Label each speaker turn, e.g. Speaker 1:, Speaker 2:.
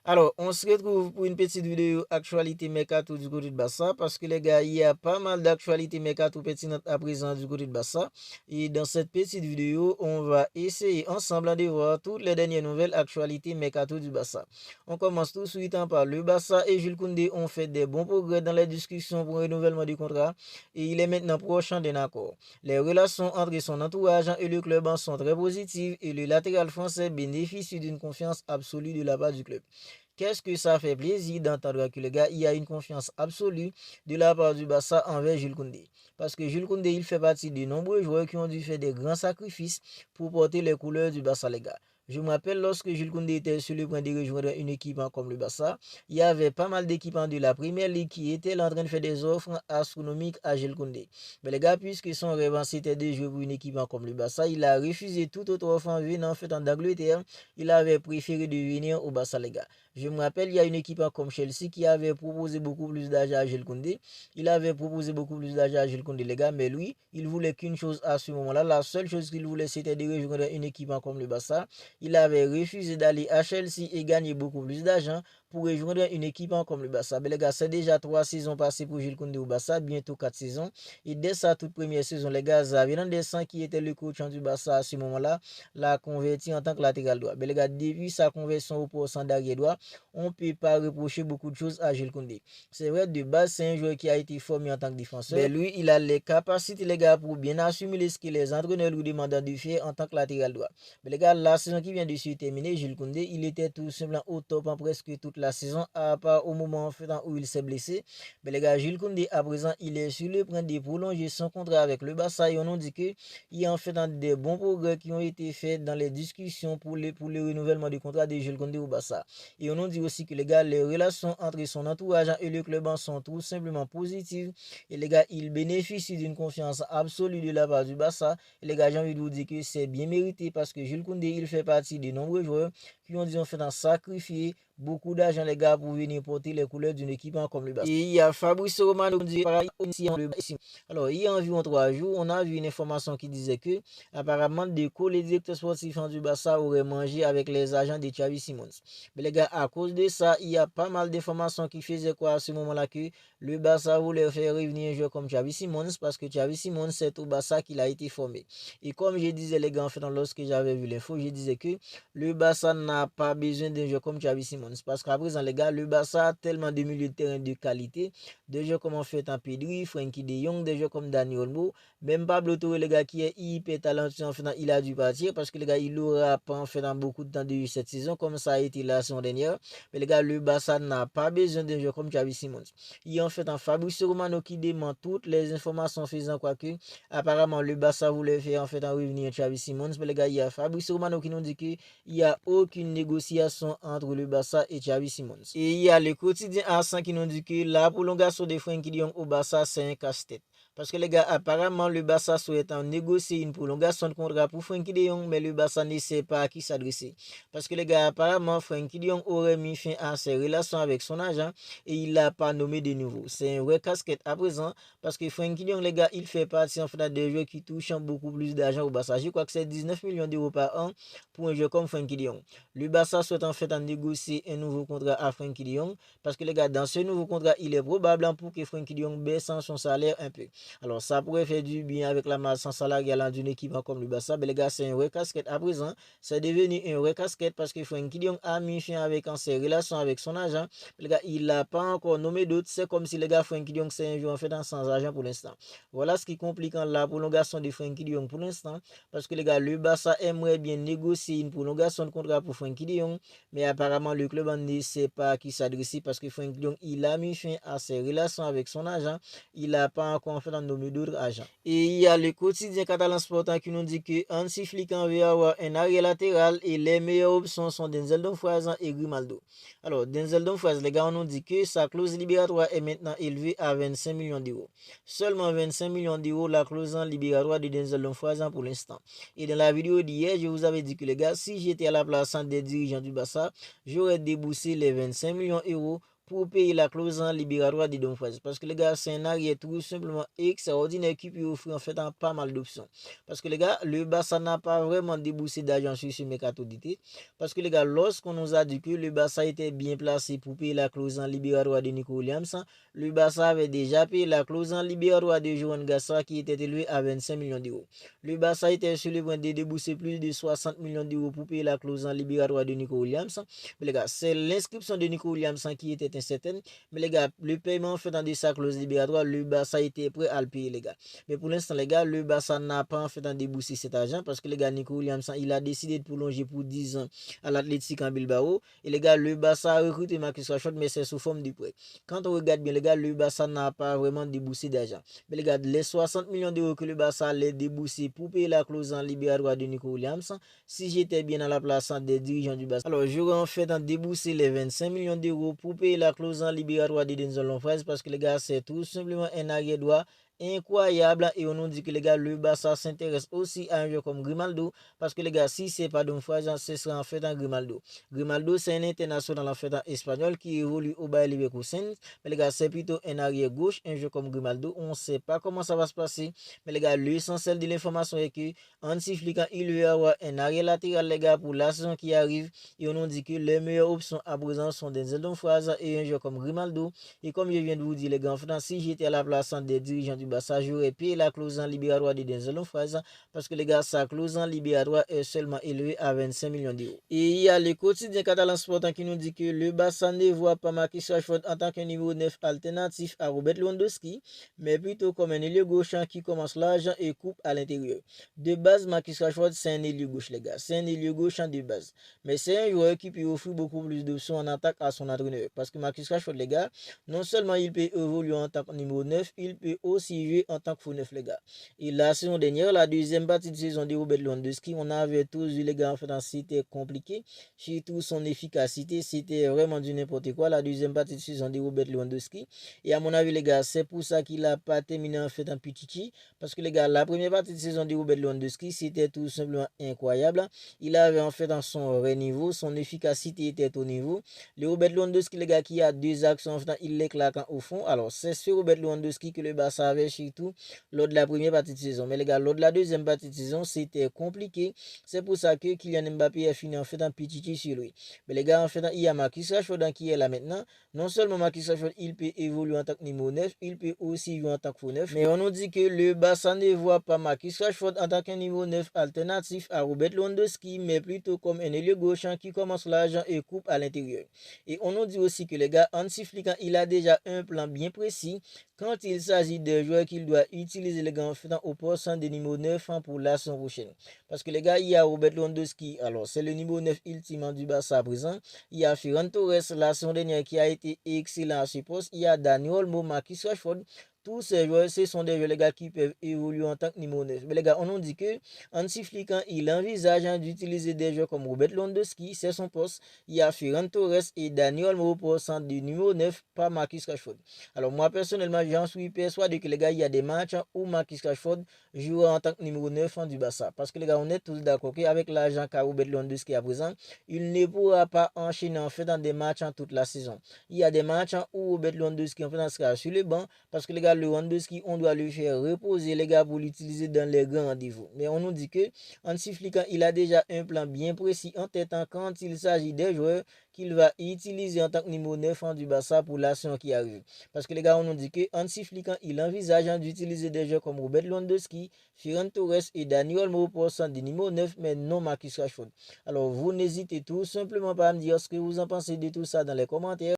Speaker 1: Alors, on se retrouve pour une petite vidéo actualité mercato du côté de Barça parce que les gars, il y a pas mal d'actualités mercato pertinentes à présent du côté de Barça. Et dans cette petite vidéo, on va essayer ensemble de voir toutes les dernières nouvelles actualités mercato du Barça. On commence tout de suite par le Barça et Jules Koundé ont fait des bons progrès dans les discussions pour un renouvellement du contrat et il est maintenant proche d'un accord. Les relations entre son entourage et le club sont très positives et le latéral français bénéficie d'une confiance absolue de la part du club. Qu'est-ce que ça fait plaisir d'entendre que le gars, il y a une confiance absolue de la part du Barça envers Jules Koundé. Parce que Jules Koundé, il fait partie de nombreux joueurs qui ont dû faire des grands sacrifices pour porter les couleurs du Barça, les gars. Je me rappelle lorsque Jules Koundé était sur le point de rejoindre une équipe comme le Barça, il y avait pas mal d'équipements de la Première Ligue qui étaient en train de faire des offres astronomiques à Jules Koundé. Mais les gars, puisque son rêve c'était de jouer pour une équipe comme le Barça, il a refusé toute autre offre en venant en fait d'Angleterre. Il avait préféré de venir au Barça, les gars. Je me rappelle, il y a une équipe comme Chelsea qui avait proposé beaucoup plus d'argent à Jules Koundé. Il avait proposé beaucoup plus d'argent à Jules Koundé, les gars, mais lui, il voulait qu'une chose à ce moment-là. La seule chose qu'il voulait, c'était de rejoindre une équipe comme le Barça. Il avait refusé d'aller à Chelsea et gagner beaucoup plus d'argent pour rejoindre une équipe comme le Barça. Mais les gars, c'est déjà 3 saisons passées pour Jules Koundé au Barça, bientôt 4 saisons. Et dès sa toute première saison, les gars, Xavi Hernandez, qui était le coach du Barça à ce moment-là, l'a converti en tant que latéral droit. Mais les gars, depuis sa conversion au poste d'arrière droit, on ne peut pas reprocher beaucoup de choses à Jules Koundé. C'est vrai, de base, c'est un joueur qui a été formé en tant que défenseur. Mais lui, il a les capacités, les gars, pour bien assumer ce que les entraîneurs lui demandent de faire en tant que latéral droit. Mais les gars, la saison qui vient de se terminer, Jules Koundé, il était tout simplement au top en presque toute la saison, à part au moment où il s'est blessé. Mais les gars, Jules Koundé, à présent, il est sur le point de prolonger son contrat avec le Barça et on nous dit qu'il y a en fait des bons progrès qui ont été faits dans les discussions pour le renouvellement du contrat de Jules Koundé au Barça. Et on nous dit aussi que les gars, les relations entre son entourage et le club sont tout simplement positives. Et les gars, il bénéficie d'une confiance absolue de la part du Barça. Et les gars, j'ai envie de vous dire que c'est bien mérité parce que Jules Koundé, il fait partie de nombreux joueurs qui ont dit en fait sacrifier beaucoup d'argent, les gars, pour venir porter les couleurs d'une équipe comme le Barça. Et il y a Fabrice Romano qui dit aussi en le Barça. Alors, il y a environ 3 jours, on a vu une information qui disait que apparemment Deco, les directeurs sportifs du Barça, auraient mangé avec les agents de Xavi Simons. Mais les gars, à cause de ça, il y a pas mal d'informations qui faisaient quoi à ce moment-là que le Barça voulait faire revenir un joueur comme Xavi Simons parce que Xavi Simons, c'est au Barça qu'il a été formé. Et comme je disais, les gars, en fait, lorsque j'avais vu l'info, je disais que le Barça n'a pas besoin d'un joueur comme Xavi Simons. Parce qu'à présent, les gars, le Barça a tellement de milieux de terrain de qualité. Des joueurs comme en fait en Pedri, Frenkie de Jong, des joueurs comme Dani Olmo, même Pablo Torre, les gars, qui est hyper talentueux, en fait, il a dû partir parce que les gars, il n'aura pas en fait dans beaucoup de temps de cette saison, comme ça a été la saison dernière. Mais les gars, le Barça n'a pas besoin d'un joueur comme Xavi Simons. Il y a en fait un Fabrice Romano qui dément toutes les informations faisant quoi que apparemment le Barça voulait faire en fait un revenir Xavi Simons. Mais les gars, il y a Fabrice Romano qui nous dit qu'il n'y a aucune négociation entre le Barça et Xavi Simons. Et il y a le quotidien Arsenal qui nous dit que la prolongation de Frenkie de Jong au Barça, c'est un casse-tête. Parce que les gars, apparemment, le Barça souhaite négocier une prolongation de contrat pour Frenkie de Jong, mais le Barça ne sait pas à qui s'adresser. Parce que les gars, apparemment, Frenkie de Jong aurait mis fin à ses relations avec son agent et il l'a pas nommé de nouveau. C'est un vrai casquette à présent parce que Frenkie de Jong, les gars, il fait partie en fait des joueurs qui touchent beaucoup plus d'argent au Barça. Je crois que c'est 19 millions d'euros par an pour un joueur comme Frenkie de Jong. Le Barça souhaite en fait négocier un nouveau contrat à Frenkie de Jong parce que les gars, dans ce nouveau contrat, il est probable pour que Frenkie de Jong baisse son salaire un peu. Alors, ça pourrait faire du bien avec la masse salariale d'une équipe comme le Barça. Mais les gars, c'est un vrai casquette à présent. C'est devenu un vrai casquette parce que Frenkie de Jong a mis fin avec ses relations avec son agent. Les gars, il n'a pas encore nommé d'autres. C'est comme si les gars, Frenkie de Jong, c'est un joueur en fait sans argent pour l'instant. Voilà ce qui complique la prolongation de Frenkie de Jong pour l'instant. Parce que les gars, le Barça aimerait bien négocier une prolongation de contrat pour Frenkie de Jong. Mais apparemment, le club ne sait pas à qui s'adresser parce que Frenkie de Jong, il a mis fin à ses relations avec son agent. Il n'a pas encore en fait nommé d'autres agents. Et il y a le quotidien catalan sportant qui nous dit que Hansi Flick veut avoir un arrière latéral et les meilleures options sont Denzel Dumfries et Grimaldo. Alors, Denzel Dumfries, les gars, on nous dit que sa clause libératoire est maintenant élevée à 25 millions d'euros. Seulement 25 millions d'euros la clause libératoire de Denzel Dumfries pour l'instant. Et dans la vidéo d'hier, je vous avais dit que les gars, si j'étais à la place des dirigeants du Barça, j'aurais déboursé les 25 millions d'euros pour payer la clause libératoire de Dumfries. Parce que les gars, c'est un arrière tout simplement extraordinaire qui peut offrir en fait pas mal d'options. Parce que les gars, le Barça n'a pas vraiment déboursé d'argent sur ce mercato d'été. Parce que les gars, lorsqu'on nous a dit que le Barça était bien placé pour payer la clause libératoire de Nico Williams, le Barça avait déjà payé la clause libératoire de Joan Gassa qui était élevée à 25 millions d'euros. Le Barça était sur le point de débourser plus de 60 millions d'euros pour payer la clause libératoire de Nico Williams. Mais les gars, c'est l'inscription de Nico Williams qui était incertaine. Mais les gars, le paiement fait dans sa clause libératoire, le Barça était prêt à le payer, les gars. Mais pour l'instant, les gars, le Barça n'a pas en fait déboursé cet argent parce que les gars, Nico Williams, il a décidé de prolonger pour 10 ans à l'Athletic en Bilbao. Et les gars, le Barça a recruté Marcus Rashford, mais c'est sous forme de prêt. Quand on regarde bien, les gars, le Barça n'a pas vraiment déboursé d'argent. Mais les gars, les 60 millions d'euros que le Barça allait débourser pour payer la clause en libératoire de Nico Williams, si j'étais bien à la place des dirigeants du Barça, alors j'aurais en fait déboursé les 25 millions d'euros pour payer la clause en libératoire de Denzel Dumfries parce que les gars, c'est tout simplement un arrière droit incroyable et on nous dit que les gars, le Barça s'intéresse aussi à un joueur comme Grimaldo parce que les gars, si c'est pas Dumfries, ce sera en fait un Grimaldo. Grimaldo, c'est un international en fait espagnol qui évolue au Bayer Leverkusen. Mais les gars, c'est plutôt un arrière gauche, un joueur comme Grimaldo. On ne sait pas comment ça va se passer. Mais les gars, l'essentiel de l'information est que Hansi Flick, il va y avoir un arrière latéral, les gars, pour la saison qui arrive. Et on nous dit que les meilleures options à présent sont Denzel Dumfries et un joueur comme Grimaldo. Et comme je viens de vous dire, les gars, en fait, si j'étais à la place des dirigeants du Barça, j'aurais payé la clause en libératoire de Denzel Dumfries parce que les gars, sa clause en libératoire est seulement élevée à 25 millions d'euros. Et il y a le quotidien catalan sportant qui nous dit que le Barça ne voit pas Marcus Rashford en tant qu'un numéro 9 alternatif à Robert Lewandowski, mais plutôt comme un ailier gauche qui commence large et coupe à l'intérieur. De base, Marcus Rashford, c'est un ailier gauche, les gars. C'est un ailier gauche de base. Mais c'est un joueur qui peut offrir beaucoup plus d'options en attaque à son entraîneur. Parce que Marcus Rashford, les gars, non seulement il peut évoluer en tant que numéro 9, il peut aussi jouer en tant que faux 9, les gars. Et la saison dernière, la deuxième partie de saison de Robert Lewandowski, on avait tous vu, les gars, en fait, c'était compliqué. Surtout son efficacité, c'était vraiment du n'importe quoi. La deuxième partie de saison de Robert Lewandowski. Et à mon avis, les gars, c'est pour ça qu'il n'a pas terminé en fait en petit. Parce que les gars, la première partie de saison de Robert Lewandowski, c'était tout simplement incroyable. Il avait en fait dans son niveau, son efficacité était au niveau. Le Robert Lewandowski, les gars, qui a deux actions, en fait, il les claque au fond. Alors, c'est ce Robert Lewandowski que le Barça avait surtout lors de la première partie de saison. Mais les gars, lors de la deuxième partie de saison, c'était compliqué. C'est pour ça que Kylian Mbappé a fini en fait en petit sur lui. Mais les gars, en fait, il y a Marcus Rashford qui est là maintenant. Non seulement Marcus Rashford, il peut évoluer en tant que numéro 9, il peut aussi jouer en tant que faux 9. Mais on nous dit que le Barça ne voit pas Marcus Rashford en tant qu'un numéro 9 alternatif à Robert Lewandowski, mais plutôt comme un ailier gauche qui commence large et coupe à l'intérieur. Et on nous dit aussi que les gars, Hansi Flick, il a déjà un plan bien précis quand il s'agit de joueurs qu'il doit utiliser les gars en fait au poste de numéro 9 pour la saison prochaine. Parce que les gars, il y a Robert Lewandowski, alors c'est le numéro 9 ultime du Barça à présent. Il y a Ferran Torres la saison dernière qui a été excellent à ce poste. Il y a Dani Olmo, Marcus Rashford. Tous ces joueurs, ce sont des joueurs les gars, qui peuvent évoluer en tant que numéro 9. Mais les gars, on nous dit que Hansi Flick, il envisage d'utiliser des joueurs comme Robert Lewandowski, c'est son poste. Il y a Ferran Torres et Dani Olmo au poste du numéro 9 par Marcus Rashford. Alors moi personnellement, j'en suis persuadé que les gars, il y a des matchs où Marcus Rashford jouera en tant que numéro 9 du Barça. Parce que les gars, on est tous d'accord qu'avec l'argent qu'a Robert Lewandowski à présent, il ne pourra pas enchaîner en fait dans des matchs toute la saison. Il y a des matchs où Robert Lewandowski en fait sera sur le banc parce que les gars, Lewandowski, on doit le faire reposer les gars pour l'utiliser dans les grands rendez-vous. Mais on nous dit que Hansi Flick, il a déjà un plan bien précis en tête quand il s'agit des joueurs qu'il va utiliser en tant que numéro 9 du Barça pour la saison qui arrive. Parce que les gars, on nous dit que Hansi Flick, il envisage d'utiliser des joueurs comme Robert Lewandowski, Ferran Torres et Dani Olmo pour du numéro 9, mais non Marcus Rashford. Alors, vous n'hésitez tout simplement pas à me dire ce que vous en pensez de tout ça dans les commentaires.